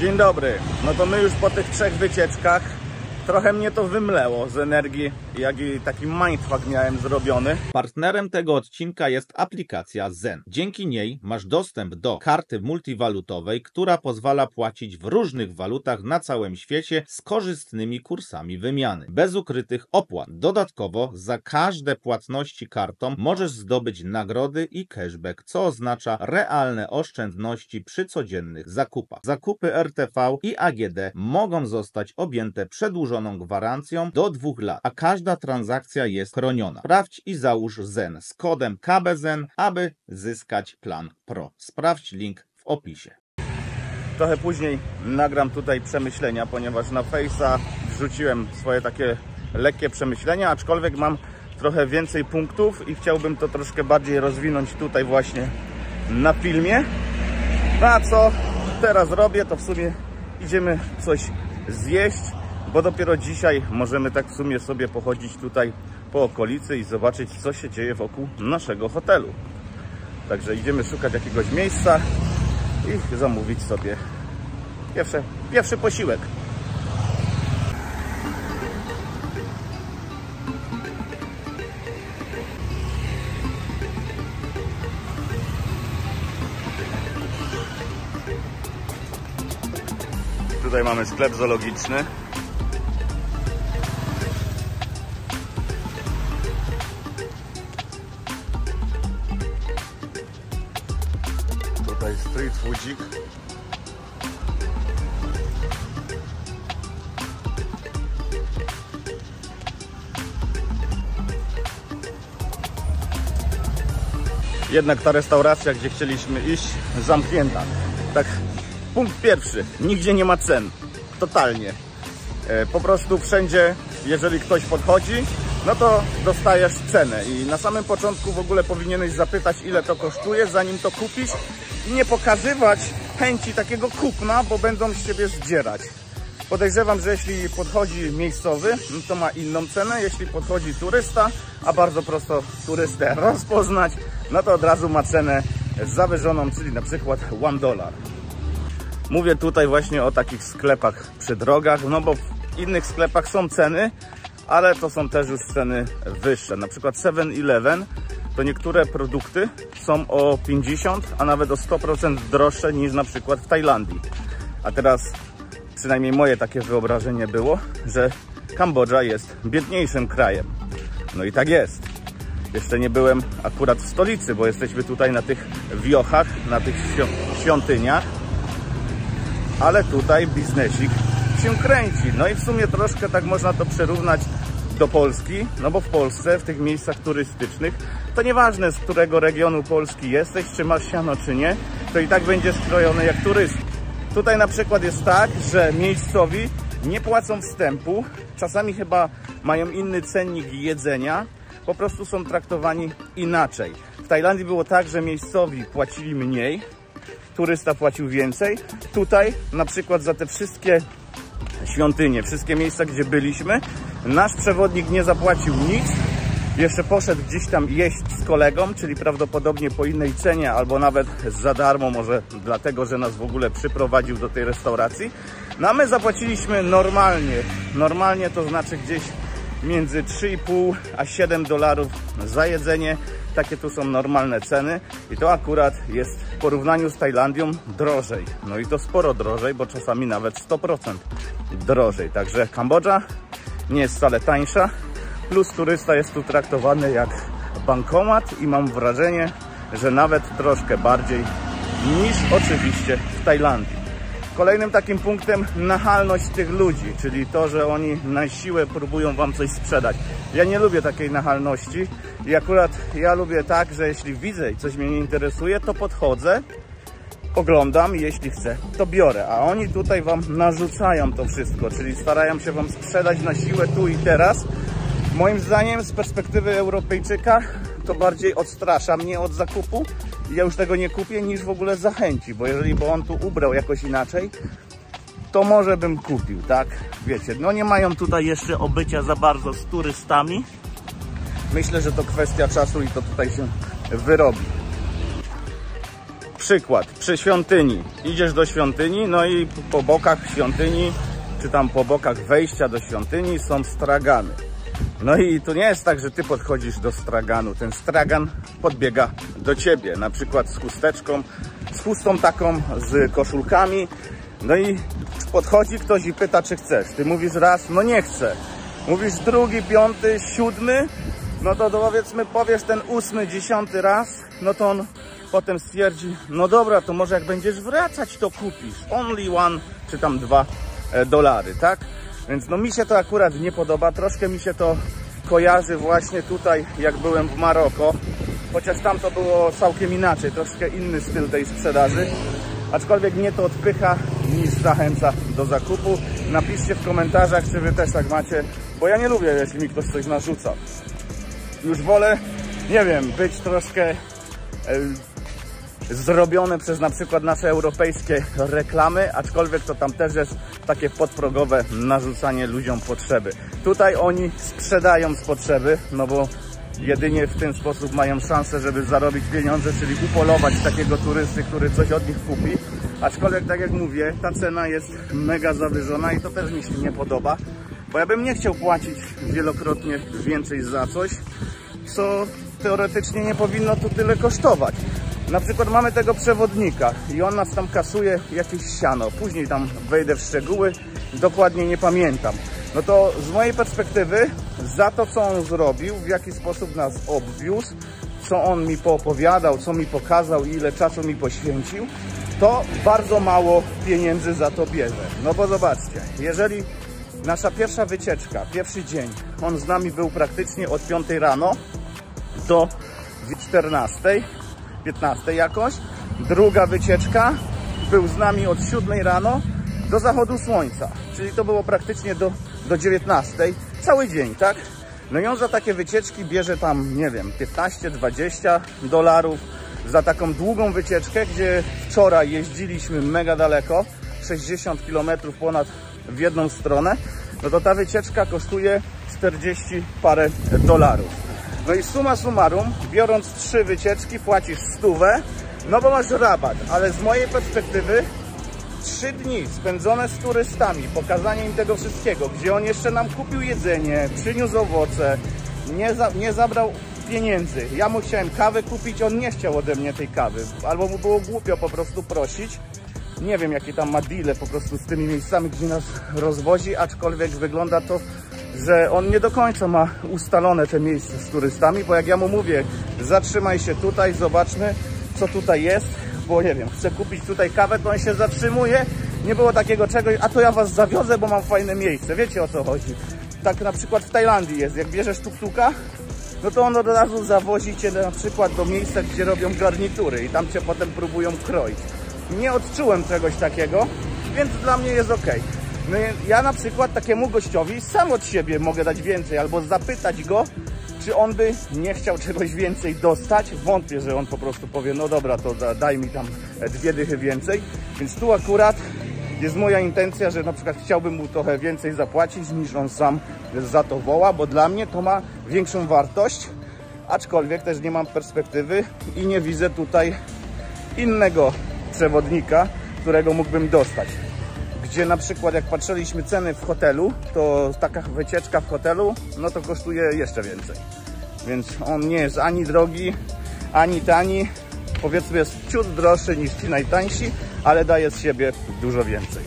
Dzień dobry. No to my już po tych 3 wycieczkach trochę mnie to wymlęło z energii, jak i taki mindfuck miałem zrobiony. Partnerem tego odcinka jest aplikacja Zen. Dzięki niej masz dostęp do karty multiwalutowej, która pozwala płacić w różnych walutach na całym świecie z korzystnymi kursami wymiany, bez ukrytych opłat. Dodatkowo za każde płatności kartą możesz zdobyć nagrody i cashback, co oznacza realne oszczędności przy codziennych zakupach. Zakupy RTV i AGD mogą zostać objęte przedłużoną gwarancją do 2 lat, a każda transakcja jest chroniona. Sprawdź i załóż Zen z kodem KBZEN, aby zyskać plan Pro. Sprawdź link w opisie. Trochę później nagram tutaj przemyślenia, ponieważ na Face'a wrzuciłem swoje takie lekkie przemyślenia, aczkolwiek mam trochę więcej punktów i chciałbym to troszkę bardziej rozwinąć tutaj właśnie na filmie. No a co teraz robię, to w sumie idziemy coś zjeść, bo dopiero dzisiaj możemy tak w sumie sobie pochodzić tutaj po okolicy i zobaczyć, co się dzieje wokół naszego hotelu. Także idziemy szukać jakiegoś miejsca i zamówić sobie pierwszy posiłek. Tutaj mamy sklep zoologiczny. Tutaj street foodzik. Jednak ta restauracja, gdzie chcieliśmy iść, zamknięta. Tak, punkt pierwszy. Nigdzie nie ma cen. Totalnie. Po prostu wszędzie, jeżeli ktoś podchodzi, no to dostajesz cenę i na samym początku w ogóle powinieneś zapytać, ile to kosztuje, zanim to kupisz i nie pokazywać chęci takiego kupna, bo będą z ciebie zdzierać. Podejrzewam, że jeśli podchodzi miejscowy, no to ma inną cenę, jeśli podchodzi turysta, a bardzo prosto turystę rozpoznać, no to od razu ma cenę zawyżoną, czyli na przykład $1. Mówię tutaj właśnie o takich sklepach przy drogach, no bo w innych sklepach są ceny, ale to są też już ceny wyższe. Na przykład 7-Eleven, to niektóre produkty są o 50, a nawet o 100% droższe niż na przykład w Tajlandii. A teraz przynajmniej moje takie wyobrażenie było, że Kambodża jest biedniejszym krajem. No i tak jest. Jeszcze nie byłem akurat w stolicy, bo jesteśmy tutaj na tych wiochach, na tych świątyniach. Ale tutaj biznesik się kręci. No i w sumie troszkę tak można to przyrównać do Polski, no bo w Polsce, w tych miejscach turystycznych, to nieważne z którego regionu Polski jesteś, czy masz siano, czy nie, to i tak będzie skrojony jak turysta. Tutaj na przykład jest tak, że miejscowi nie płacą wstępu, czasami chyba mają inny cennik jedzenia, po prostu są traktowani inaczej. W Tajlandii było tak, że miejscowi płacili mniej, turysta płacił więcej. Tutaj na przykład za te wszystkie świątynie, wszystkie miejsca, gdzie byliśmy, nasz przewodnik nie zapłacił nic. Jeszcze poszedł gdzieś tam jeść z kolegą, czyli prawdopodobnie po innej cenie, albo nawet za darmo, może dlatego, że nas w ogóle przyprowadził do tej restauracji. No a my zapłaciliśmy normalnie. Normalnie to znaczy gdzieś między 3,5 a $7 za jedzenie. Takie tu są normalne ceny i to akurat jest w porównaniu z Tajlandią drożej. No i to sporo drożej, bo czasami nawet 100% drożej. Także Kambodża nie jest wcale tańsza, plus turysta jest tu traktowany jak bankomat i mam wrażenie, że nawet troszkę bardziej niż oczywiście w Tajlandii. Kolejnym takim punktem nachalność tych ludzi, czyli to, że oni na siłę próbują wam coś sprzedać. Ja nie lubię takiej nachalności i akurat ja lubię tak, że jeśli widzę i coś mnie nie interesuje, to podchodzę, oglądam i jeśli chcę, to biorę. A oni tutaj wam narzucają to wszystko, czyli starają się wam sprzedać na siłę tu i teraz. Moim zdaniem z perspektywy Europejczyka to bardziej odstrasza mnie od zakupu i ja już tego nie kupię, niż w ogóle zachęci, bo jeżeli by on tu ubrał jakoś inaczej, to może bym kupił, tak? Wiecie, no nie mają tutaj jeszcze obycia za bardzo z turystami. Myślę, że to kwestia czasu i to tutaj się wyrobi. Przykład, przy świątyni. Idziesz do świątyni, no i po bokach świątyni, czy tam po bokach wejścia do świątyni są stragany. No i to nie jest tak, że ty podchodzisz do straganu. Ten stragan podbiega do ciebie, na przykład z chusteczką, z chustą taką, z koszulkami. No i podchodzi ktoś i pyta, czy chcesz. Ty mówisz raz, no nie chcę. Mówisz drugi, piąty, siódmy, no to powiedzmy powiesz ten 8., 10. raz, no to on potem stwierdzi, no dobra, to może jak będziesz wracać, to kupisz. Only one, czy tam $2, tak? Więc no mi się to akurat nie podoba, troszkę mi się to kojarzy właśnie tutaj, jak byłem w Maroko. Chociaż tam to było całkiem inaczej, troszkę inny styl tej sprzedaży. Aczkolwiek mnie to odpycha niż zachęca do zakupu. Napiszcie w komentarzach, czy wy też tak macie, bo ja nie lubię, jeśli mi ktoś coś narzuca. Już wolę, nie wiem, być troszkę zrobione przez na przykład nasze europejskie reklamy, aczkolwiek to tam też jest takie podprogowe narzucanie ludziom potrzeby. Tutaj oni sprzedają z potrzeby, no bo jedynie w ten sposób mają szansę, żeby zarobić pieniądze, czyli upolować takiego turysty, który coś od nich kupi. Aczkolwiek, tak jak mówię, ta cena jest mega zawyżona i to też mi się nie podoba, bo ja bym nie chciał płacić wielokrotnie więcej za coś, co teoretycznie nie powinno tu tyle kosztować. Na przykład mamy tego przewodnika i on nas tam kasuje jakieś siano. Później tam wejdę w szczegóły, dokładnie nie pamiętam. No to z mojej perspektywy, za to co on zrobił, w jaki sposób nas obwiózł, co on mi poopowiadał, co mi pokazał i ile czasu mi poświęcił, to bardzo mało pieniędzy za to bierze. No bo zobaczcie, jeżeli nasza pierwsza wycieczka, pierwszy dzień, on z nami był praktycznie od 5 rano do 14, 15 jakoś. Druga wycieczka był z nami od 7 rano do zachodu słońca, czyli to było praktycznie do 19, cały dzień, tak? No i on za takie wycieczki bierze tam, nie wiem, $15–20 za taką długą wycieczkę, gdzie wczoraj jeździliśmy mega daleko, 60 km ponad w jedną stronę, no to ta wycieczka kosztuje 40 parę dolarów. No i summa summarum, biorąc 3 wycieczki, płacisz 100, no bo masz rabat, ale z mojej perspektywy 3 dni spędzone z turystami, pokazanie im tego wszystkiego, gdzie on jeszcze nam kupił jedzenie, przyniósł owoce, nie zabrał pieniędzy. Ja mu chciałem kawę kupić, on nie chciał ode mnie tej kawy, albo mu było głupio po prostu prosić. Nie wiem, jakie tam ma deale po prostu z tymi miejscami, gdzie nas rozwozi, aczkolwiek wygląda to, że on nie do końca ma ustalone te miejsca z turystami, bo jak ja mu mówię, zatrzymaj się tutaj, zobaczmy, co tutaj jest, bo nie wiem, chcę kupić tutaj kawę, to on się zatrzymuje. Nie było takiego czegoś, a to ja was zawiozę, bo mam fajne miejsce. Wiecie, o co chodzi? Tak na przykład w Tajlandii jest, jak bierzesz tuk-tuka, no to on od razu zawozi cię na przykład do miejsca, gdzie robią garnitury i tam cię potem próbują kroić. Nie odczułem czegoś takiego, więc dla mnie jest ok. No ja na przykład takiemu gościowi sam od siebie mogę dać więcej, albo zapytać go, czy on by nie chciał czegoś więcej dostać. Wątpię, że on po prostu powie, no dobra, to daj mi tam 2 dychy więcej. Więc tu akurat jest moja intencja, że na przykład chciałbym mu trochę więcej zapłacić, niż on sam za to woła, bo dla mnie to ma większą wartość, aczkolwiek też nie mam perspektywy i nie widzę tutaj innego przewodnika, którego mógłbym dostać. Gdzie na przykład jak patrzyliśmy ceny w hotelu, to taka wycieczka w hotelu, no to kosztuje jeszcze więcej. Więc on nie jest ani drogi, ani tani. Powiedzmy jest ciut droższy niż ci najtańsi, ale daje z siebie dużo więcej.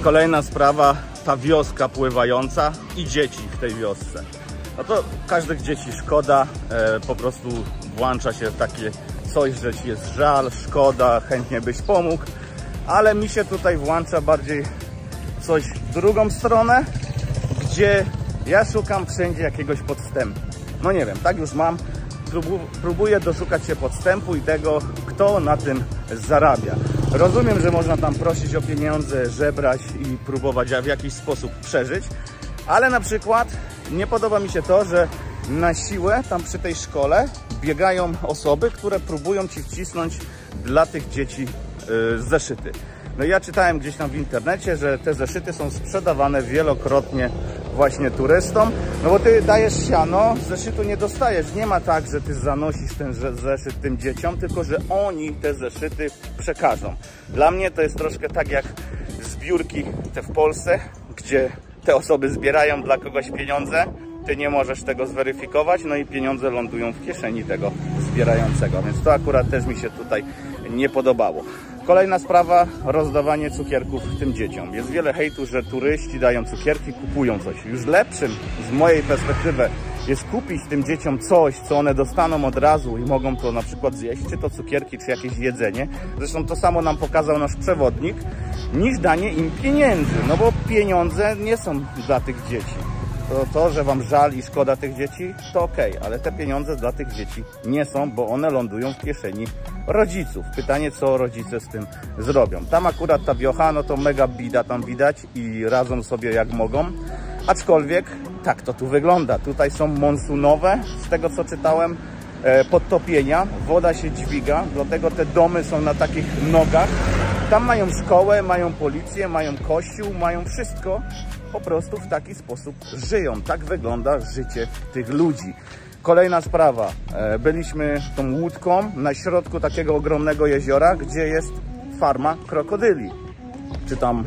Kolejna sprawa, ta wioska pływająca i dzieci w tej wiosce. No to każdych dzieci szkoda, po prostu włącza się takie coś, że ci jest żal, szkoda, chętnie byś pomógł. Ale mi się tutaj włącza bardziej coś w drugą stronę, gdzie ja szukam wszędzie jakiegoś podstępu. No nie wiem, tak już mam. Próbuję doszukać się podstępu i tego, kto na tym zarabia. Rozumiem, że można tam prosić o pieniądze, żebrać i próbować w jakiś sposób przeżyć, ale na przykład nie podoba mi się to, że na siłę tam przy tej szkole biegają osoby, które próbują ci wcisnąć dla tych dzieci zeszyty. No ja czytałem gdzieś tam w internecie, że te zeszyty są sprzedawane wielokrotnie właśnie turystom, no bo ty dajesz siano, zeszytu nie dostajesz. Nie ma tak, że ty zanosisz ten zeszyt tym dzieciom, tylko że oni te zeszyty przekażą. Dla mnie to jest troszkę tak jak zbiórki te w Polsce, gdzie te osoby zbierają dla kogoś pieniądze, ty nie możesz tego zweryfikować, no i pieniądze lądują w kieszeni tego zbierającego, więc to akurat też mi się tutaj nie podobało. Kolejna sprawa, rozdawanie cukierków tym dzieciom. Jest wiele hejtu, że turyści dają cukierki, kupują coś. Już lepszym z mojej perspektywy jest kupić tym dzieciom coś, co one dostaną od razu i mogą to na przykład zjeść, czy to cukierki, czy jakieś jedzenie. Zresztą to samo nam pokazał nasz przewodnik, niż danie im pieniędzy, no bo pieniądze nie są dla tych dzieci. To, że wam żal i szkoda tych dzieci, to okej, ale te pieniądze dla tych dzieci nie są, bo one lądują w kieszeni rodziców. Pytanie, co rodzice z tym zrobią. Tam akurat ta wiocha, no to mega bida tam widać i radzą sobie jak mogą. Aczkolwiek tak to tu wygląda. Tutaj są monsunowe, z tego co czytałem, podtopienia. Woda się dźwiga, dlatego te domy są na takich nogach. Tam mają szkołę, mają policję, mają kościół, mają wszystko. Po prostu w taki sposób żyją. Tak wygląda życie tych ludzi. Kolejna sprawa. Byliśmy tą łódką na środku takiego ogromnego jeziora, gdzie jest farma krokodyli. Czy tam...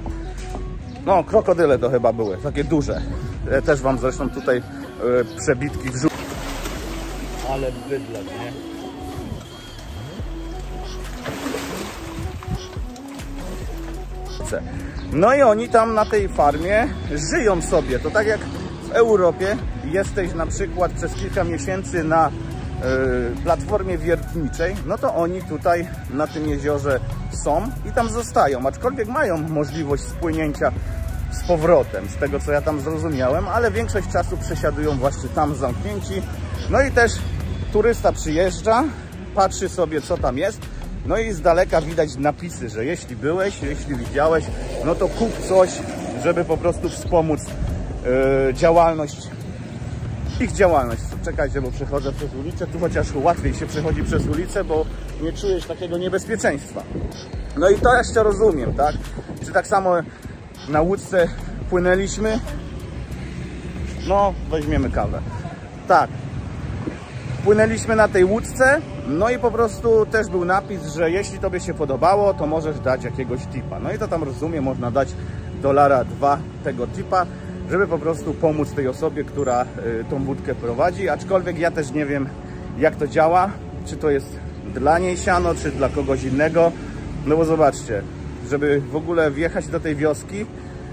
No, krokodyle to chyba były, takie duże. Też wam zresztą tutaj przebitki wrzucę. Ale bydlak, nie? No i oni tam na tej farmie żyją sobie. To tak jak w Europie jesteś na przykład przez kilka miesięcy na platformie wiertniczej, no to oni tutaj na tym jeziorze są i tam zostają, aczkolwiek mają możliwość spłynięcia z powrotem, z tego co ja tam zrozumiałem, ale większość czasu przesiadują właśnie tam zamknięci. No i też turysta przyjeżdża, patrzy sobie co tam jest, no i z daleka widać napisy, że jeśli byłeś, jeśli widziałeś, no to kup coś, żeby po prostu wspomóc ich działalność. Czekajcie, bo przechodzę przez ulicę, tu chociaż łatwiej się przechodzi przez ulicę, bo nie czujesz takiego niebezpieczeństwa. No i to jeszcze rozumiem, tak? Czy tak samo na łódce płynęliśmy? No, weźmiemy kawę. Tak. Płynęliśmy na tej łódce, no i po prostu też był napis, że jeśli tobie się podobało, to możesz dać jakiegoś tipa. No i to tam rozumiem, można dać $2 tego tipa, żeby po prostu pomóc tej osobie, która tą łódkę prowadzi. Aczkolwiek ja też nie wiem, jak to działa, czy to jest dla niej siano, czy dla kogoś innego. No bo zobaczcie, żeby w ogóle wjechać do tej wioski,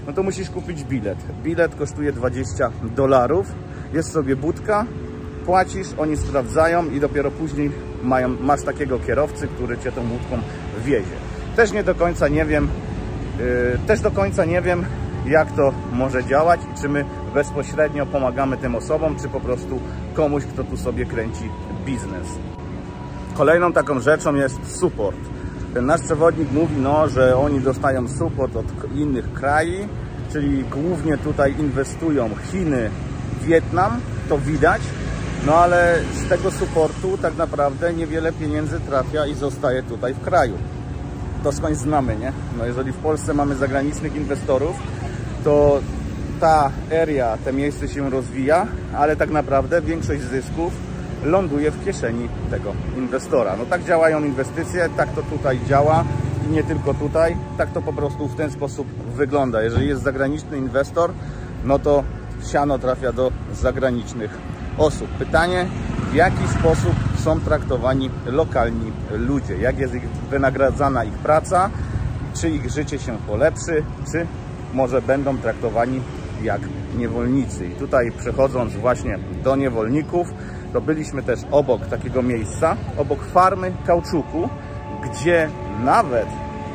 no to musisz kupić bilet. Bilet kosztuje $20. Jest sobie budka, płacisz, oni sprawdzają i dopiero później masz takiego kierowcy, który cię tą łódką wiezie. Też do końca nie wiem, jak to może działać i czy my bezpośrednio pomagamy tym osobom, czy po prostu komuś, kto tu sobie kręci biznes. Kolejną taką rzeczą jest support. Ten nasz przewodnik mówi, no, że oni dostają support od innych krajów, czyli głównie tutaj inwestują Chiny, Wietnam, to widać. No ale z tego supportu tak naprawdę niewiele pieniędzy trafia i zostaje tutaj w kraju. To skądś znamy, nie? No jeżeli w Polsce mamy zagranicznych inwestorów, to ta area, te miejsce się rozwija, ale tak naprawdę większość zysków ląduje w kieszeni tego inwestora. No tak działają inwestycje, tak to tutaj działa i nie tylko tutaj, tak to po prostu w ten sposób wygląda. Jeżeli jest zagraniczny inwestor, no to siano trafia do zagranicznych osób. Pytanie, w jaki sposób są traktowani lokalni ludzie, jak jest wynagradzana ich praca, czy ich życie się polepszy, czy może będą traktowani jak niewolnicy. I tutaj przechodząc właśnie do niewolników, to byliśmy też obok takiego miejsca, obok farmy kauczuku, gdzie nawet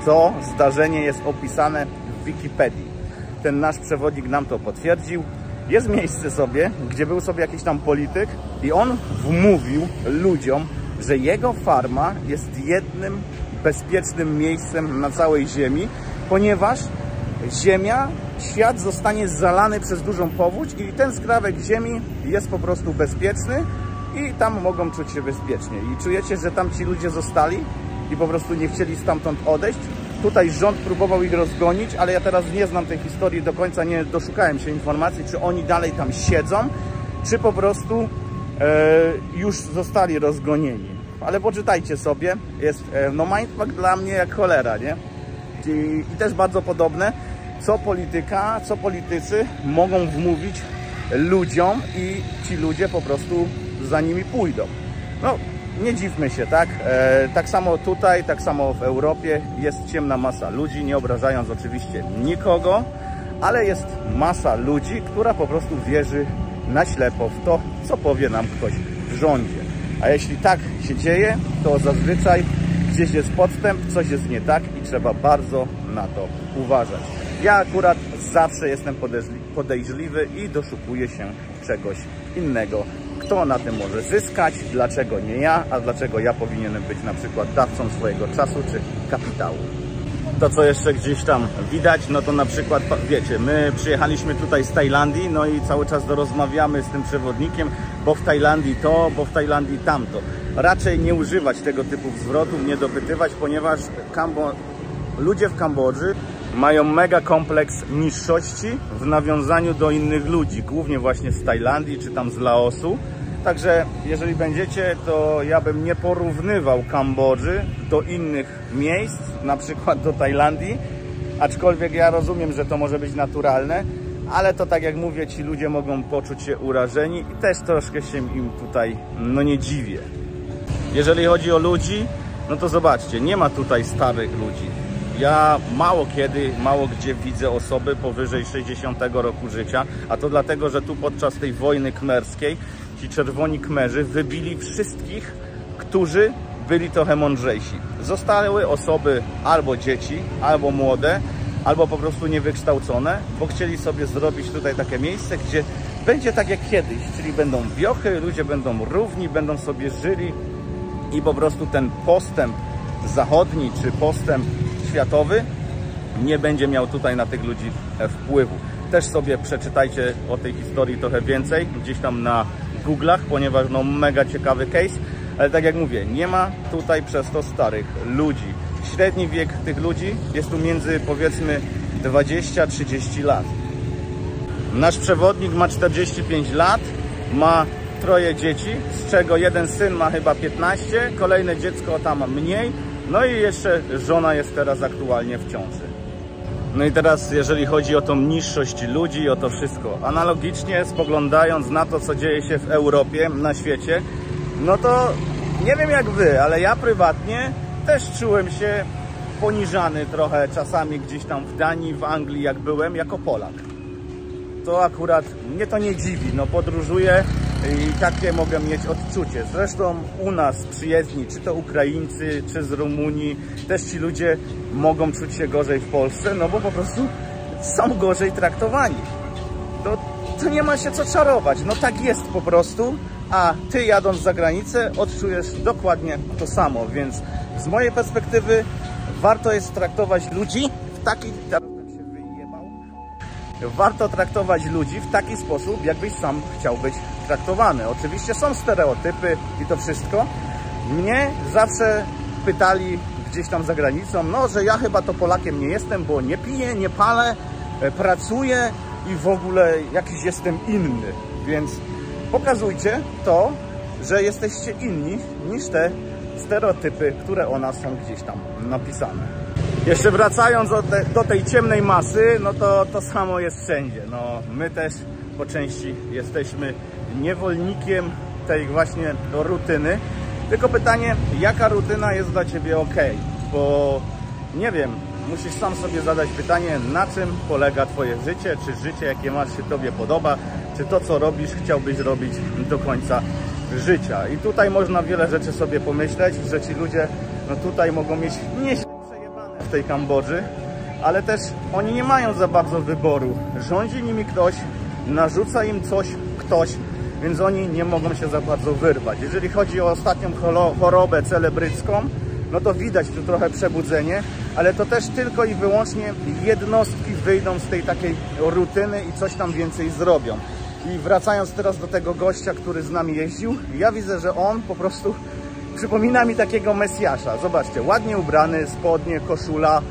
to zdarzenie jest opisane w Wikipedii. Ten nasz przewodnik nam to potwierdził. Jest miejsce sobie, gdzie był sobie jakiś tam polityk i on wmówił ludziom, że jego farma jest jednym bezpiecznym miejscem na całej ziemi, ponieważ świat zostanie zalany przez dużą powódź i ten skrawek ziemi jest po prostu bezpieczny i tam mogą czuć się bezpiecznie. I czujecie, że tam ci ludzie zostali i po prostu nie chcieli stamtąd odejść? tutaj rząd próbował ich rozgonić, ale ja teraz nie znam tej historii do końca, nie doszukałem się informacji, czy oni dalej tam siedzą, czy po prostu już zostali rozgonieni. Ale poczytajcie sobie, jest no mindfuck dla mnie jak cholera, nie? I też bardzo podobne, co politycy mogą wmówić ludziom i ci ludzie po prostu za nimi pójdą. No, nie dziwmy się, tak? Tak samo tutaj, tak samo w Europie jest ciemna masa ludzi, nie obrażając oczywiście nikogo, ale jest masa ludzi, która po prostu wierzy na ślepo w to, co powie nam ktoś w rządzie. A jeśli tak się dzieje, to zazwyczaj gdzieś jest podstęp, coś jest nie tak i trzeba bardzo na to uważać. Ja akurat zawsze jestem podejrzliwy i doszukuję się czegoś innego. Kto na tym może zyskać, dlaczego nie ja, a dlaczego ja powinienem być na przykład dawcą swojego czasu czy kapitału. To, co jeszcze gdzieś tam widać, no to na przykład, wiecie, my przyjechaliśmy tutaj z Tajlandii, no i cały czas rozmawiamy z tym przewodnikiem, bo w Tajlandii to, bo w Tajlandii tamto. Raczej nie używać tego typu zwrotów, nie dopytywać, ponieważ ludzie w Kambodży mają mega kompleks niższości w nawiązaniu do innych ludzi, głównie właśnie z Tajlandii czy tam z Laosu. Także jeżeli będziecie, to ja bym nie porównywał Kambodży do innych miejsc, na przykład do Tajlandii, aczkolwiek ja rozumiem, że to może być naturalne, ale to tak jak mówię, ci ludzie mogą poczuć się urażeni i też troszkę się im tutaj no nie dziwię. Jeżeli chodzi o ludzi, no to zobaczcie, nie ma tutaj starych ludzi. Ja mało kiedy, mało gdzie widzę osoby powyżej 60 roku życia, a to dlatego, że tu podczas tej wojny khmerskiej ci czerwoni Khmerzy wybili wszystkich, którzy byli trochę mądrzejsi. Zostały osoby albo dzieci, albo młode, albo po prostu niewykształcone, bo chcieli sobie zrobić tutaj takie miejsce, gdzie będzie tak jak kiedyś, czyli będą wiochy, ludzie będą równi, będą sobie żyli i po prostu ten postęp zachodni czy postęp światowy nie będzie miał tutaj na tych ludzi wpływu. Też sobie przeczytajcie o tej historii trochę więcej gdzieś tam na Google'ach, ponieważ no mega ciekawy case, ale tak jak mówię, nie ma tutaj przez to starych ludzi. Średni wiek tych ludzi jest tu między powiedzmy 20-30 lat. Nasz przewodnik ma 45 lat, ma 3 dzieci, z czego jeden syn ma chyba 15, kolejne dziecko tam mniej, no i jeszcze żona jest teraz aktualnie w ciąży. No i teraz jeżeli chodzi o tą niższość ludzi, o to wszystko, analogicznie spoglądając na to, co dzieje się w Europie, na świecie, no to nie wiem jak wy, ale ja prywatnie też czułem się poniżany trochę czasami gdzieś tam w Danii, w Anglii jak byłem, jako Polak. To akurat mnie to nie dziwi, no podróżuję i takie mogę mieć odczucie. Zresztą u nas przyjezdni, czy to Ukraińcy, czy z Rumunii, też ci ludzie mogą czuć się gorzej w Polsce, no bo po prostu są gorzej traktowani. To nie ma się co czarować, no tak jest po prostu, a ty jadąc za granicę odczujesz dokładnie to samo, więc z mojej perspektywy warto jest traktować ludzi w taki... Warto traktować ludzi w taki sposób, jakbyś sam chciał być traktowany. Oczywiście są stereotypy i to wszystko. Mnie zawsze pytali gdzieś tam za granicą, no, że ja chyba to Polakiem nie jestem, bo nie piję, nie palę, pracuję i w ogóle jakiś jestem inny. Więc pokazujcie to, że jesteście inni niż te stereotypy, które o nas są gdzieś tam napisane. Jeszcze wracając do tej ciemnej masy, no to samo jest wszędzie. No, my też po części jesteśmy niewolnikiem tej właśnie rutyny. Tylko pytanie, jaka rutyna jest dla ciebie ok? Bo nie wiem, musisz sam sobie zadać pytanie, na czym polega twoje życie, czy życie, jakie masz, się tobie podoba, czy to, co robisz, chciałbyś robić do końca życia. I tutaj można wiele rzeczy sobie pomyśleć, że ci ludzie no tutaj mogą mieć nieźle przejebane w tej Kambodży, ale też oni nie mają za bardzo wyboru. Rządzi nimi ktoś, narzuca im coś ktoś, więc oni nie mogą się za bardzo wyrwać. Jeżeli chodzi o ostatnią chorobę celebrycką, no to widać tu trochę przebudzenie, ale to też tylko i wyłącznie jednostki wyjdą z tej takiej rutyny i coś tam więcej zrobią. I wracając teraz do tego gościa, który z nami jeździł, ja widzę, że on po prostu przypomina mi takiego Mesjasza. Zobaczcie, ładnie ubrany, spodnie, koszula,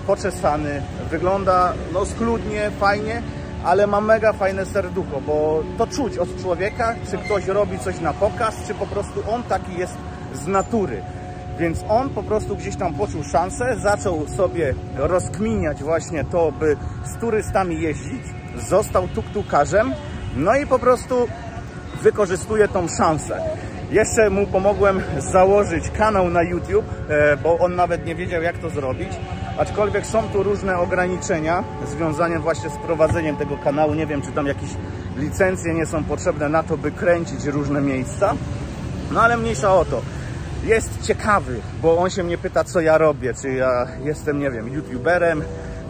poczesany, wygląda no schludnie, fajnie, ale ma mega fajne serducho, bo to czuć od człowieka, czy ktoś robi coś na pokaz, czy po prostu on taki jest z natury. Więc on po prostu gdzieś tam poczuł szansę, zaczął sobie rozkminiać właśnie to, by z turystami jeździć, został tuktukarzem, no i po prostu wykorzystuje tą szansę. Jeszcze mu pomogłem założyć kanał na YouTube, bo on nawet nie wiedział, jak to zrobić. Aczkolwiek są tu różne ograniczenia związane właśnie z prowadzeniem tego kanału. Nie wiem, czy tam jakieś licencje nie są potrzebne na to, by kręcić różne miejsca. No ale mniejsza o to. Jest ciekawy, bo on się mnie pyta, co ja robię. Czy ja jestem, nie wiem, youtuberem,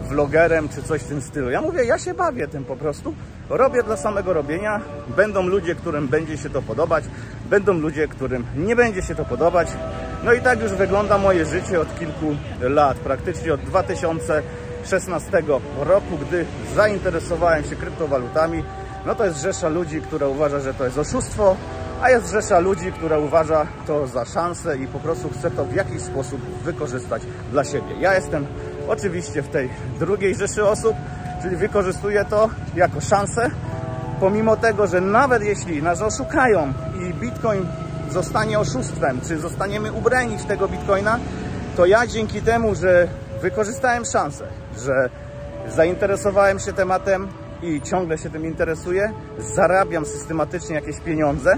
vlogerem, czy coś w tym stylu. Ja mówię, ja się bawię tym po prostu. Robię dla samego robienia. Będą ludzie, którym będzie się to podobać. Będą ludzie, którym nie będzie się to podobać. No i tak już wygląda moje życie od kilku lat. Praktycznie od 2016 roku, gdy zainteresowałem się kryptowalutami. No to jest rzesza ludzi, która uważa, że to jest oszustwo, a jest rzesza ludzi, która uważa to za szansę i po prostu chce to w jakiś sposób wykorzystać dla siebie. Ja jestem oczywiście w tej drugiej rzeszy osób, czyli wykorzystuję to jako szansę, pomimo tego, że nawet jeśli nas oszukają i Bitcoin zostanie oszustwem, czy zostaniemy ubrani w tego Bitcoina, to ja dzięki temu, że wykorzystałem szansę, że zainteresowałem się tematem i ciągle się tym interesuję, zarabiam systematycznie jakieś pieniądze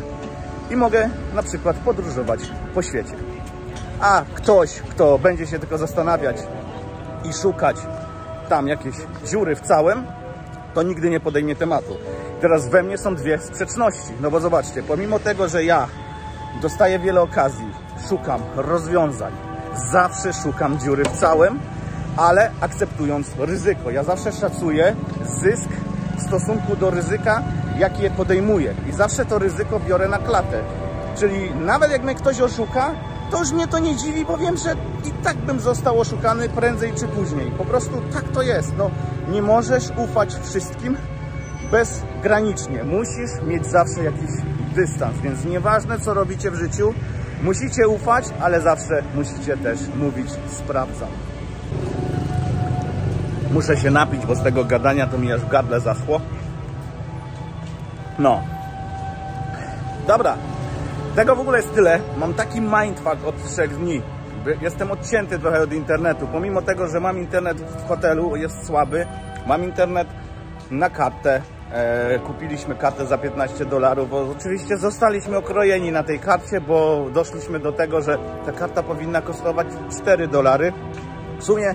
i mogę na przykład podróżować po świecie. A ktoś, kto będzie się tylko zastanawiać i szukać tam jakieś dziury w całym, to nigdy nie podejmie tematu. Teraz we mnie są dwie sprzeczności, no bo zobaczcie, pomimo tego, że ja dostaję wiele okazji, szukam rozwiązań, zawsze szukam dziury w całym, ale akceptując ryzyko. Ja zawsze szacuję zysk w stosunku do ryzyka, jakie podejmuję. I zawsze to ryzyko biorę na klatę. Czyli nawet jak mnie ktoś oszuka, to już mnie to nie dziwi, bo wiem, że i tak bym został oszukany prędzej czy później. Po prostu tak to jest. No, nie możesz ufać wszystkim bezgranicznie. Musisz mieć zawsze jakiś dystans. Więc nieważne, co robicie w życiu, musicie ufać, ale zawsze musicie też mówić sprawdzam. Muszę się napić, bo z tego gadania to mi aż w gardle zaschło. No. Dobra. Tego w ogóle jest tyle. Mam taki mindfuck od 3 dni. Jestem odcięty trochę od internetu. Pomimo tego, że mam internet w hotelu, jest słaby. Mam internet na kartę. Kupiliśmy kartę za $15, bo oczywiście zostaliśmy okrojeni na tej karcie, bo doszliśmy do tego, że ta karta powinna kosztować $4. W sumie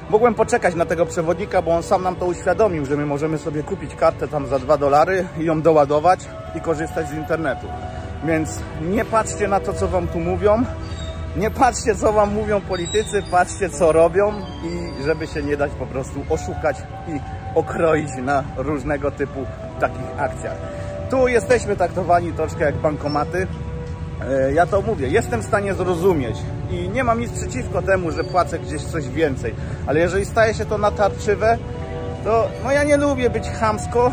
mogłem poczekać na tego przewodnika, bo on sam nam to uświadomił, że my możemy sobie kupić kartę tam za $2 i ją doładować i korzystać z internetu. Więc nie patrzcie na to, co wam tu mówią. Nie patrzcie, co wam mówią politycy, patrzcie, co robią i żeby się nie dać po prostu oszukać i okroić na różnego typu takich akcjach. Tu jesteśmy traktowani troszkę jak bankomaty. Ja to mówię, jestem w stanie zrozumieć i nie mam nic przeciwko temu, że płacę gdzieś coś więcej, ale jeżeli staje się to natarczywe, to no ja nie lubię być chamsko,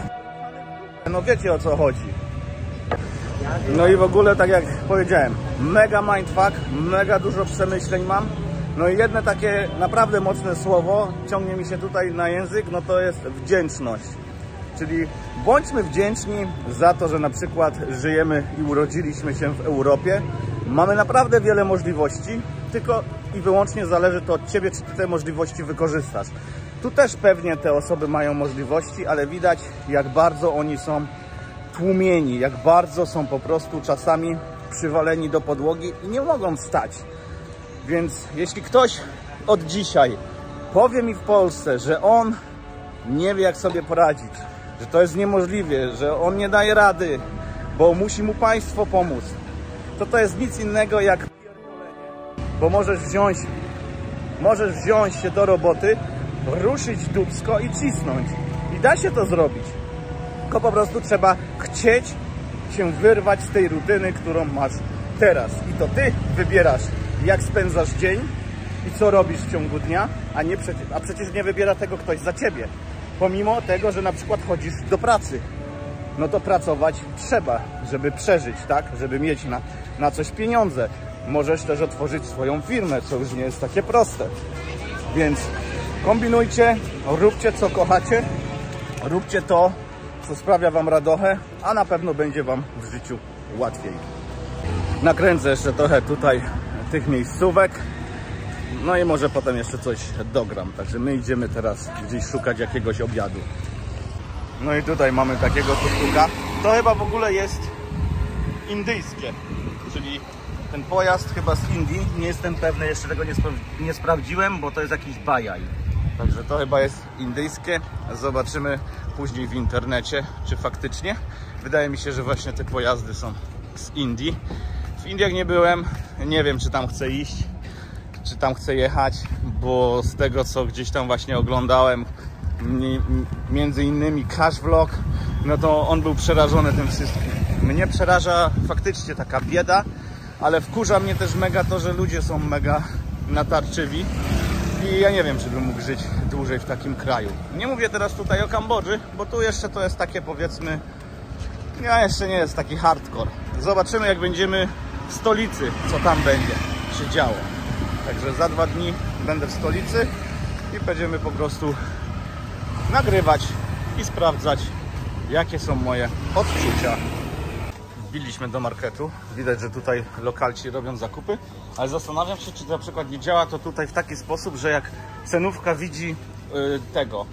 no wiecie o co chodzi. No i w ogóle, tak jak powiedziałem, mega mindfuck, mega dużo przemyśleń mam. No i jedno takie naprawdę mocne słowo ciągnie mi się tutaj na język, no to jest wdzięczność. Czyli bądźmy wdzięczni za to, że na przykład żyjemy i urodziliśmy się w Europie. Mamy naprawdę wiele możliwości, tylko i wyłącznie zależy to od Ciebie, czy Ty te możliwości wykorzystasz. Tu też pewnie te osoby mają możliwości, ale widać, jak bardzo oni są tłumieni, jak bardzo są po prostu czasami przywaleni do podłogi i nie mogą wstać. Więc jeśli ktoś od dzisiaj powie mi w Polsce, że on nie wie, jak sobie poradzić, że to jest niemożliwe, że on nie daje rady, bo musi mu państwo pomóc, to jest nic innego jak pierdolenie, bo możesz wziąć się do roboty, ruszyć dupsko i cisnąć. I da się to zrobić. Tylko po prostu trzeba chcieć się wyrwać z tej rutyny, którą masz teraz. I to Ty wybierasz, jak spędzasz dzień i co robisz w ciągu dnia, a przecież nie wybiera tego ktoś za Ciebie. Pomimo tego, że na przykład chodzisz do pracy. No to pracować trzeba, żeby przeżyć, tak? Żeby mieć na coś pieniądze. Możesz też otworzyć swoją firmę, co już nie jest takie proste. Więc kombinujcie, róbcie co kochacie, róbcie to, co sprawia wam radochę, a na pewno będzie wam w życiu łatwiej. Nakręcę jeszcze trochę tutaj tych miejscówek, no i może potem jeszcze coś dogram. Także my idziemy teraz gdzieś szukać jakiegoś obiadu. No i tutaj mamy takiego tuk-tuka. To chyba w ogóle jest indyjskie, czyli ten pojazd chyba z Indii. Nie jestem pewny, jeszcze tego nie sprawdziłem, bo to jest jakiś bajaj. Także to chyba jest indyjskie. Zobaczymy później w internecie, czy faktycznie. Wydaje mi się, że właśnie te pojazdy są z Indii. W Indiach nie byłem, nie wiem, czy tam chcę iść, czy tam chcę jechać, bo z tego, co gdzieś tam właśnie oglądałem, między innymi Cash Vlog, no to on był przerażony tym wszystkim. Mnie przeraża faktycznie taka bieda, ale wkurza mnie też mega to, że ludzie są mega natarczywi i ja nie wiem, czy bym mógł żyć dłużej w takim kraju. Nie mówię teraz tutaj o Kambodży, bo tu jeszcze to jest takie, powiedzmy, jeszcze nie jest taki hardcore. Zobaczymy, jak będziemy w stolicy, co tam będzie się działo. Także za 2 dni będę w stolicy i będziemy po prostu nagrywać i sprawdzać, jakie są moje odczucia. Wbiliśmy do marketu. Widać, że tutaj lokalci robią zakupy, ale zastanawiam się, czy na przykład nie działa to tutaj w taki sposób, że jak cenówka widzi tego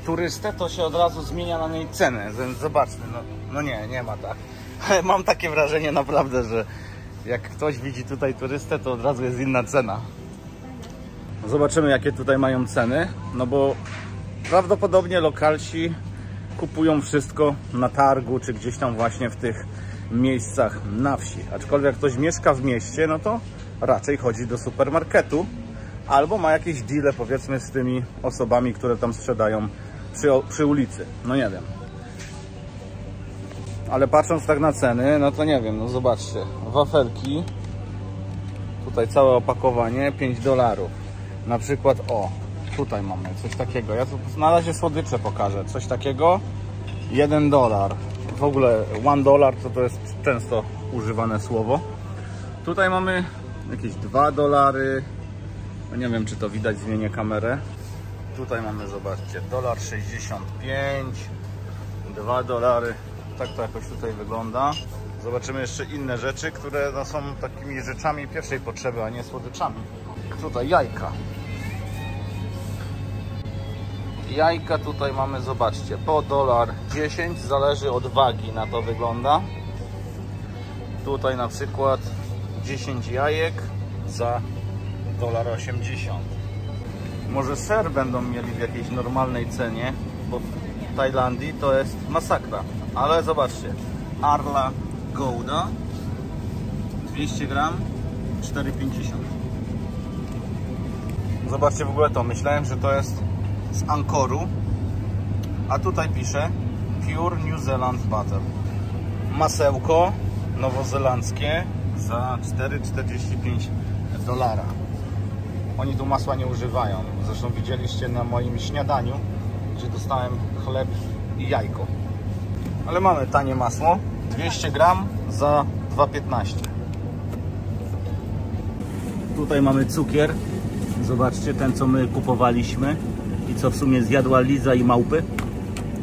turystę, to się od razu zmienia na niej cenę. Zobaczmy, no nie ma tak. Ale mam takie wrażenie naprawdę, że jak ktoś widzi tutaj turystę, to od razu jest inna cena. Zobaczymy, jakie tutaj mają ceny, no bo prawdopodobnie lokalsi kupują wszystko na targu, czy gdzieś tam właśnie w tych miejscach na wsi. Aczkolwiek jak ktoś mieszka w mieście, no to raczej chodzi do supermarketu albo ma jakieś deale, powiedzmy, z tymi osobami, które tam sprzedają przy ulicy. No nie wiem. Ale patrząc tak na ceny, no to nie wiem, no zobaczcie. Wafelki, tutaj całe opakowanie, $5. Na przykład, o, tutaj mamy coś takiego. Ja tu na razie słodycze pokażę. Coś takiego, $1. W ogóle $1 to jest często używane słowo. Tutaj mamy jakieś $2. No nie wiem, czy to widać, zmienię kamerę. Tutaj mamy, zobaczcie, $1,65, $2. Tak to jakoś tutaj wygląda. Zobaczymy jeszcze inne rzeczy, które no, są takimi rzeczami pierwszej potrzeby, a nie słodyczami. Tutaj jajka. Jajka tutaj mamy, zobaczcie, po $1,10, zależy od wagi, na to wygląda. Tutaj na przykład 10 jajek za $1,80. Może ser będą mieli w jakiejś normalnej cenie, bo w Tajlandii to jest masakra. Ale zobaczcie, Arla Gouda 200 gram, $4,50. Zobaczcie w ogóle to, myślałem, że to jest z Ankoru, a tutaj pisze Pure New Zealand Butter. Masełko nowozelandzkie za $4,45. Oni tu masła nie używają. Zresztą widzieliście na moim śniadaniu, gdzie dostałem chleb i jajko. Ale mamy tanie masło, 200 gram za $2,15. Tutaj mamy cukier. Zobaczcie, ten, co my kupowaliśmy i co w sumie zjadła Liza i małpy,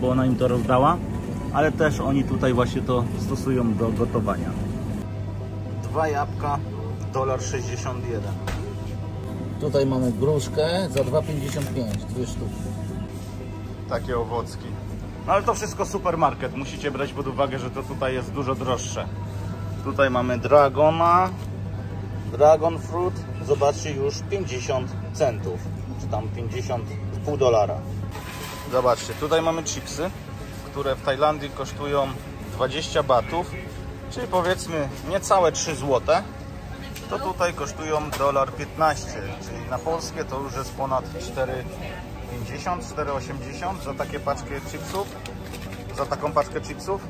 bo ona im to rozdała, ale też oni tutaj właśnie to stosują do gotowania. 2 jabłka, $1,61. Tutaj mamy gruszkę za $2,55, 2 sztuki. Takie owocki. No ale to wszystko supermarket, musicie brać pod uwagę, że to tutaj jest dużo droższe. Tutaj mamy Dragon Fruit, zobaczcie, już 50 centów, czy tam 50,5 $. Zobaczcie, tutaj mamy chipsy, które w Tajlandii kosztują 20 batów, czyli powiedzmy niecałe 3 zł. To tutaj kosztują $1,15, czyli na polskie to już jest ponad 4,50, 4,80 za takie paczkę chipsów, za taką paczkę chipsów.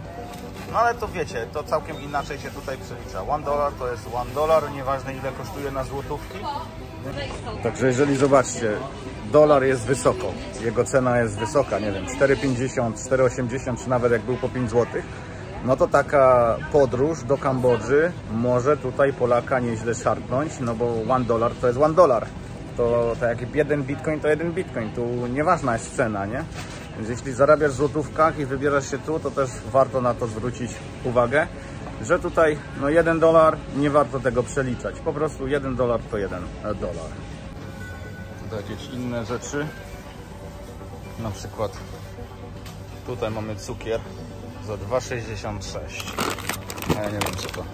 No ale to wiecie, to całkiem inaczej się tutaj przelicza. $1 to jest $1, nieważne ile kosztuje na złotówki. Także jeżeli zobaczcie, dolar jest wysoko, jego cena jest wysoka, nie wiem, 4,50, 4,80 czy nawet jak był po 5 zł, no to taka podróż do Kambodży może tutaj Polaka nieźle szarpnąć, no bo $1 to jest $1. to tak jak jeden bitcoin to jeden bitcoin, tu nieważna jest cena, nie? Więc jeśli zarabiasz w złotówkach i wybierasz się tu, to też warto na to zwrócić uwagę, że tutaj no $1 nie warto tego przeliczać, po prostu $1 to $1. Tutaj jakieś inne rzeczy, na przykład tutaj mamy cukier za 2,66, a ja nie wiem co to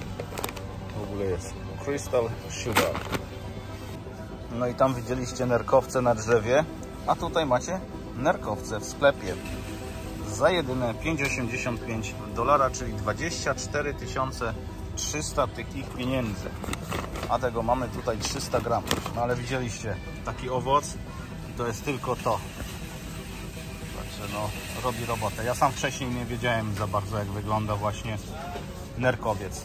w ogóle jest. Crystal Sugar. No i tam widzieliście nerkowce na drzewie, a tutaj macie nerkowce w sklepie za jedyne $5,85, czyli 24 300 takich pieniędzy. A tego mamy tutaj 300 gramów. No ale widzieliście, taki owoc i to jest tylko to. Także no, robi robotę. Ja sam wcześniej nie wiedziałem za bardzo, jak wygląda właśnie nerkowiec.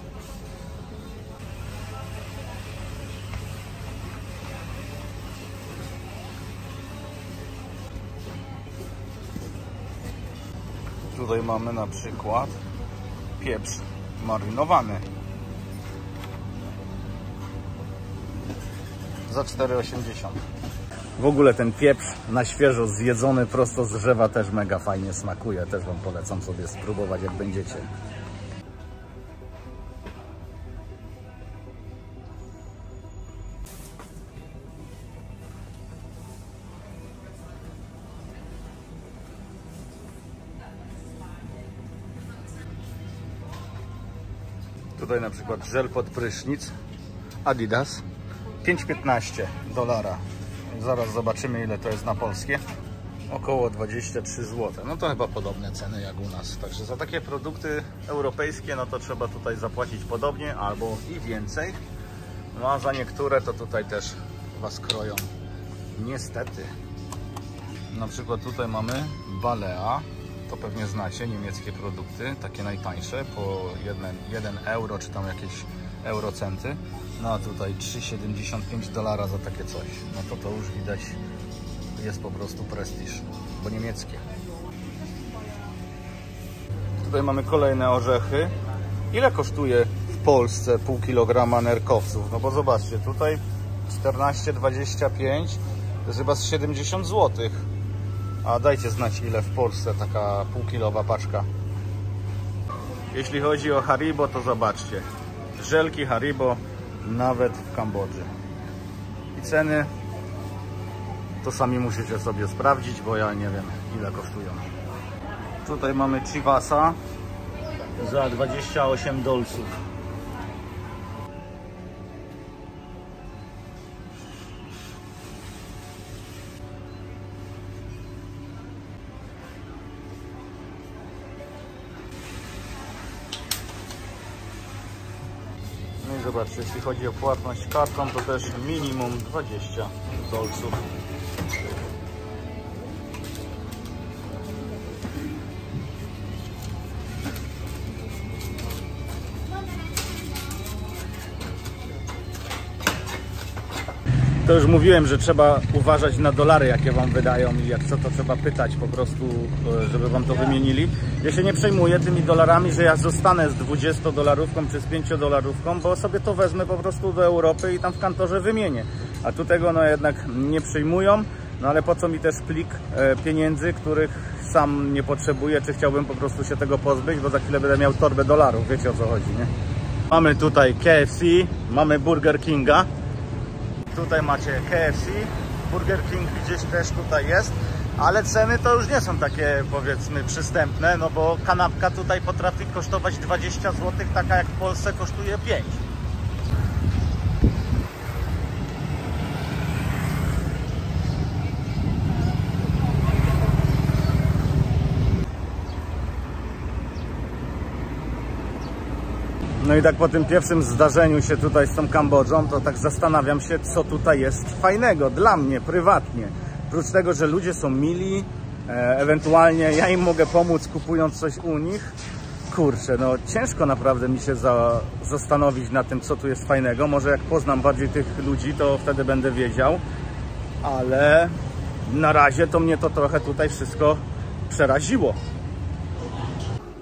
Tutaj mamy na przykład pieprz marynowany za 4,80. W ogóle ten pieprz na świeżo zjedzony prosto z drzewa też mega fajnie smakuje. Też Wam polecam sobie spróbować, jak będziecie. Tutaj na przykład żel pod prysznic Adidas $5,15. Zaraz zobaczymy, ile to jest na polskie. Około 23 zł. No to chyba podobne ceny jak u nas. Także za takie produkty europejskie no to trzeba tutaj zapłacić podobnie albo i więcej. No a za niektóre to tutaj też Was kroją. Niestety. Na przykład tutaj mamy Balea. To pewnie znacie, niemieckie produkty, takie najtańsze, po 1 euro, czy tam jakieś eurocenty. No a tutaj $3,75 za takie coś. No to już widać, jest po prostu prestiż, bo niemieckie. Tutaj mamy kolejne orzechy. Ile kosztuje w Polsce pół kilograma nerkowców? No bo zobaczcie, tutaj 14,25 to jest chyba z 70 zł. A dajcie znać, ile w Polsce taka półkilowa paczka. Jeśli chodzi o Haribo, to zobaczcie. Żelki Haribo nawet w Kambodży. I ceny to sami musicie sobie sprawdzić, bo ja nie wiem, ile kosztują. Tutaj mamy Chivasa za $28. No i zobaczcie, jeśli chodzi o płatność kartą, to też minimum $20. To już mówiłem, że trzeba uważać na dolary, jakie Wam wydają i jak co, to trzeba pytać po prostu, żeby Wam to wymienili. Ja się nie przejmuję tymi dolarami, że ja zostanę z $20 czy z $5, bo sobie to wezmę po prostu do Europy i tam w kantorze wymienię. A tu tego no jednak nie przyjmują, no ale po co mi też plik pieniędzy, których sam nie potrzebuję, czy chciałbym po prostu się tego pozbyć, bo za chwilę będę miał torbę dolarów, wiecie o co chodzi, nie? Mamy tutaj KFC, mamy Burger Kinga. Tutaj macie KFC, Burger King gdzieś też tutaj jest, ale ceny to już nie są takie, powiedzmy, przystępne, no bo kanapka tutaj potrafi kosztować 20 zł, taka jak w Polsce kosztuje 5. No i tak po tym pierwszym zdarzeniu się tutaj z tą Kambodżą, to tak zastanawiam się, co tutaj jest fajnego dla mnie prywatnie. Oprócz tego, że ludzie są mili, ewentualnie ja im mogę pomóc kupując coś u nich. Kurczę, no ciężko naprawdę mi się zastanowić nad tym, co tu jest fajnego. Może jak poznam bardziej tych ludzi, to wtedy będę wiedział. Ale na razie to mnie to trochę tutaj wszystko przeraziło.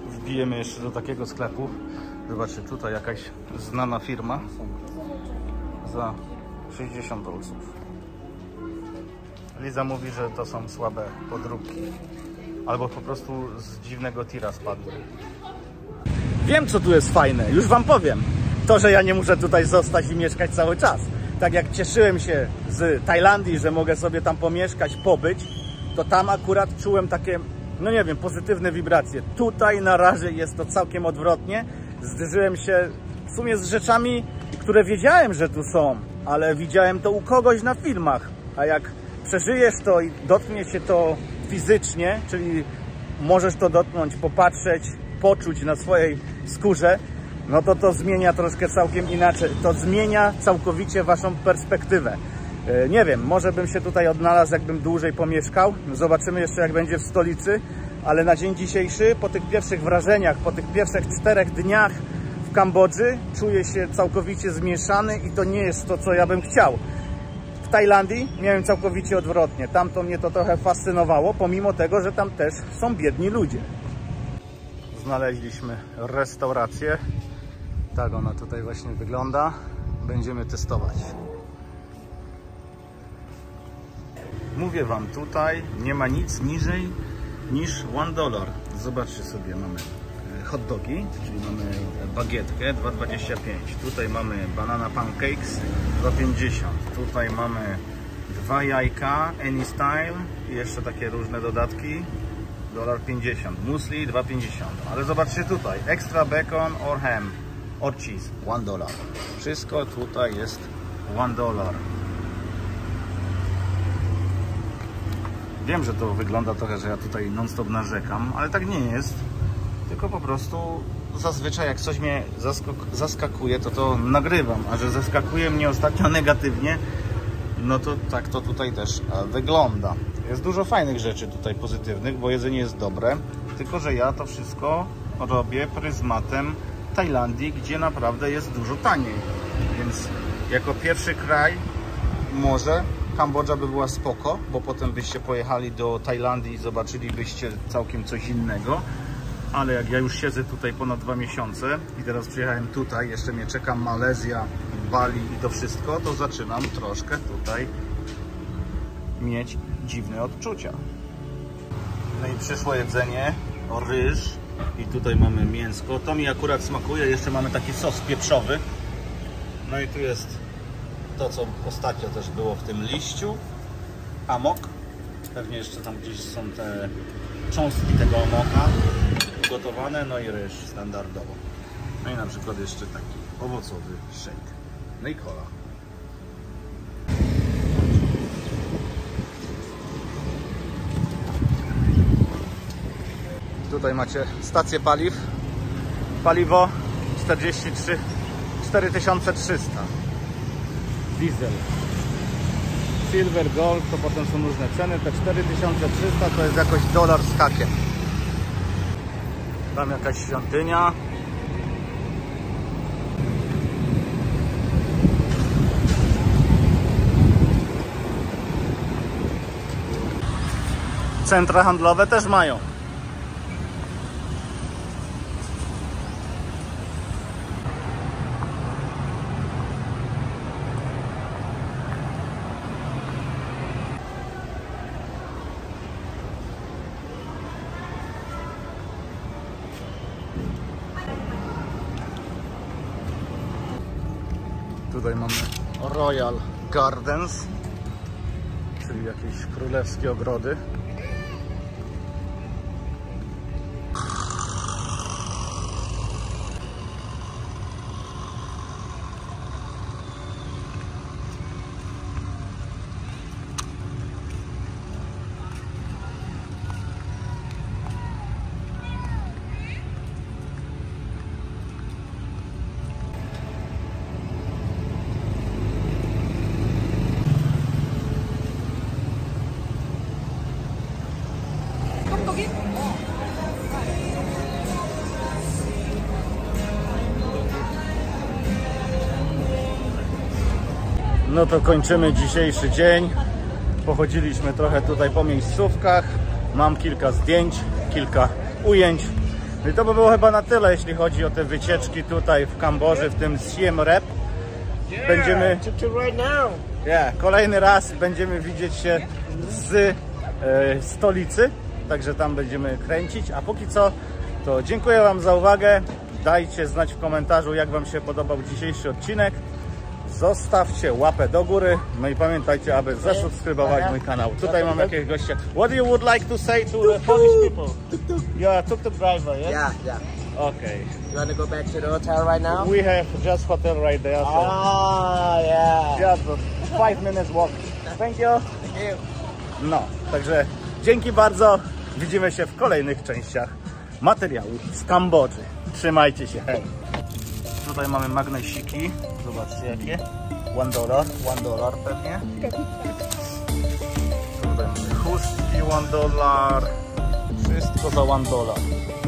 Wbijemy jeszcze do takiego sklepu. Zobaczcie, tutaj jakaś znana firma za $60. Liza mówi, że to są słabe podróbki. Albo po prostu z dziwnego tira spadły. Wiem, co tu jest fajne, już wam powiem. To, że ja nie muszę tutaj zostać i mieszkać cały czas. Tak jak cieszyłem się z Tajlandii, że mogę sobie tam pomieszkać, pobyć, to tam akurat czułem takie, no nie wiem, pozytywne wibracje. Tutaj na razie jest to całkiem odwrotnie. Zderzyłem się w sumie z rzeczami, które wiedziałem, że tu są, ale widziałem to u kogoś na filmach. A jak przeżyjesz to i dotknie się to fizycznie, czyli możesz to dotknąć, popatrzeć, poczuć na swojej skórze, no to zmienia troszkę całkiem inaczej. To zmienia całkowicie waszą perspektywę. Nie wiem, może bym się tutaj odnalazł, jakbym dłużej pomieszkał. Zobaczymy jeszcze, jak będzie w stolicy. Ale na dzień dzisiejszy, po tych pierwszych wrażeniach, po tych pierwszych 4 dniach w Kambodży, czuję się całkowicie zmieszany i to nie jest to, co ja bym chciał. W Tajlandii miałem całkowicie odwrotnie. Tamto mnie to trochę fascynowało, pomimo tego, że tam też są biedni ludzie. Znaleźliśmy restaurację. Tak ona tutaj właśnie wygląda. Będziemy testować. Mówię wam, tutaj nie ma nic niżej niż $1. Zobaczcie sobie, mamy hot dogi, czyli mamy bagietkę 2,25. Tutaj mamy banana pancakes 2,50. Tutaj mamy 2 jajka any style i jeszcze takie różne dodatki, $1,50. Musli 2,50. Ale zobaczcie tutaj, extra bacon or ham or cheese $1. Wszystko tutaj jest $1. Wiem, że to wygląda trochę, że ja tutaj non-stop narzekam, ale tak nie jest. Tylko po prostu zazwyczaj jak coś mnie zaskakuje, to nagrywam. A że zaskakuje mnie ostatnio negatywnie, no to tak to tutaj też wygląda. Jest dużo fajnych rzeczy tutaj pozytywnych, bo jedzenie jest dobre. Tylko że ja to wszystko robię pryzmatem Tajlandii, gdzie naprawdę jest dużo taniej. Więc jako pierwszy kraj może Kambodża by była spoko, bo potem byście pojechali do Tajlandii i zobaczylibyście całkiem coś innego. Ale jak ja już siedzę tutaj ponad 2 miesiące i teraz przyjechałem tutaj, jeszcze mnie czeka Malezja, Bali i to wszystko, to zaczynam troszkę tutaj mieć dziwne odczucia. No i przyszło jedzenie, ryż i tutaj mamy mięsko. To mi akurat smakuje, jeszcze mamy taki sos pieprzowy. No i tu jest to, co ostatnio też było w tym liściu, amok. Pewnie jeszcze tam gdzieś są te cząstki tego amoka gotowane, no i ryż standardowo. No i na przykład jeszcze taki owocowy shake. No i cola. Tutaj macie stację paliw. Paliwo 4300. Diesel. Silver, Gold, to potem są różne ceny. Te 4300 to jest jakoś $1 z hakiem. Tam jakaś świątynia. Centra handlowe też mają. Tutaj mamy Royal Gardens, czyli jakieś królewskie ogrody. No to kończymy dzisiejszy dzień. Pochodziliśmy trochę tutaj po miejscówkach. Mam kilka zdjęć, kilka ujęć. No i to by było chyba na tyle, jeśli chodzi o te wycieczki tutaj w Kambodży, w tym Siem Reap. Będziemy... kolejny raz będziemy widzieć się z stolicy, także tam będziemy kręcić, a póki co to dziękuję Wam za uwagę, dajcie znać w komentarzu, jak Wam się podobał dzisiejszy odcinek, zostawcie łapę do góry, no i pamiętajcie, aby zasubskrybować mój kanał. Tutaj mam jakiegoś gościa. What you would like to say to the Polish people? You are tuk-tuk driver, yes? Yeah. Okay. You want to go back to the hotel right now? We have just hotel right there. So Yeah. just 5 minutes walk. Thank you. Thank you. No, także dzięki bardzo. Widzimy się w kolejnych częściach materiału z Kambodży. Trzymajcie się, hej. Tutaj mamy magnesiki. Zobaczcie jakie. $1 pewnie. Tutaj mamy chustki $1. Wszystko za $1.